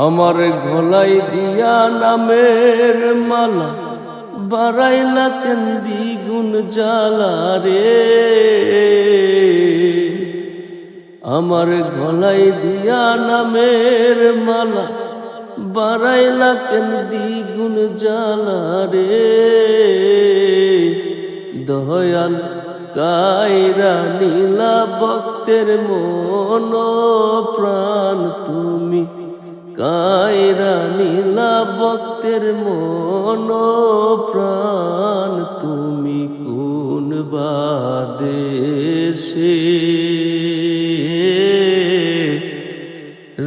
আমার গলাই দিয়া নামের মালা বাড়াইলা কেন দ্বিগুণ জ্বালা রে। আমার গলাই দিয়া নামের মালা বাড়াইলা কেন দ্বিগুণ জ্বালা রে। দয়াল কায়রা নীলা ভক্তের মন প্রাণ তুমি, কায়রা নীলা ভক্তের মন প্রাণ তুমি কোন বাদেশে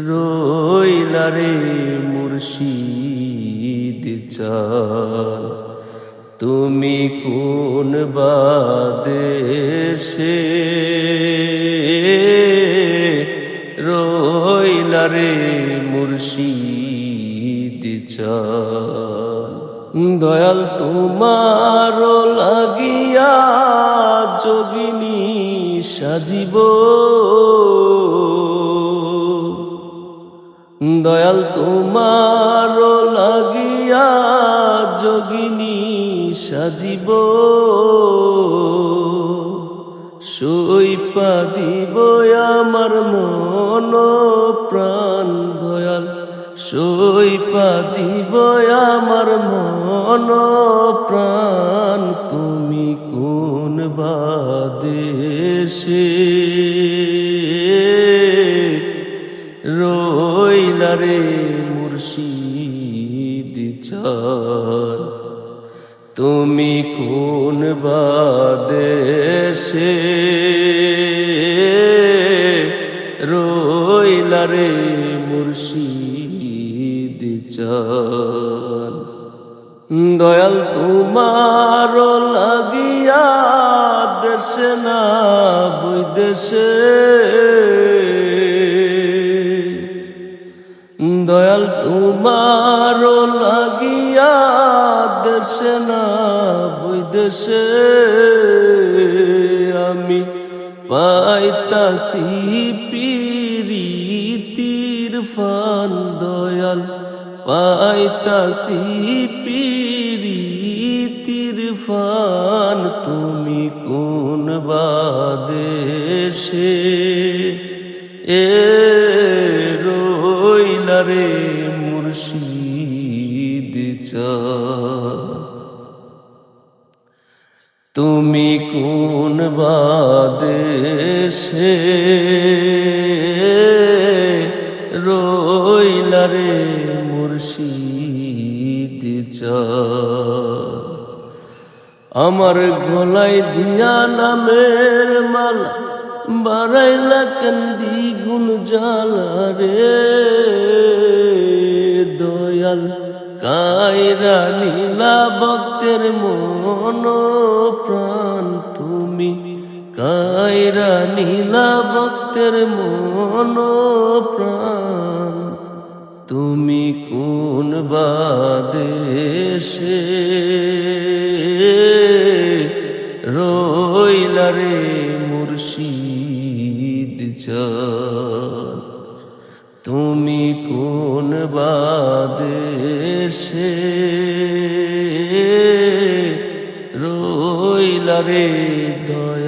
রইলা রে মুর্শিদ চান, তুমি কোন বাদেশে রইলা রে মুর্শিদ চান। দয়াল তোমার লাগিয়া যোগিনী সাজিব, দয়াল তোমার লাগিয়া যোগিনী সাজিব, সইপা দিব আমার মন প্রাণ দয়াল, সইপা দিব আমার মন প্রাণ তুমি কোন বাদেশে রইলা রে মুর্শিদ চান, তুমি কোন বাদেশে রইলা রে মুর্শিদ চান। দয়াল তোমার লাগিয়া দেশে না বৈদেশে, দয়াল তোমার লাগিয়া দেশে না বৈদেশে আমি পাইতাছি প্রীতির ফান দয়াল, পাইতাছি প্রীতির ফান তুমি কোন বাদেশে রইলা রে মুর্শিদ চান, তুমি কোন বাদেশে রইলা রে মুর্শিদ চান। আমার গলাই দিয়া নামের মালা বাড়াইলা কেন দ্বিগুণ জ্বালা রে। দয়াল কায়রা নীলা ভক্তের মন প্রাণ তুমি, কায়রা নীলা ভক্তের মন প্রাণ তুমি কোন বাদেশে রইলা রে মুর্শিদ চান, তুমি কোন বাদেশে রইলা রে দয়াল।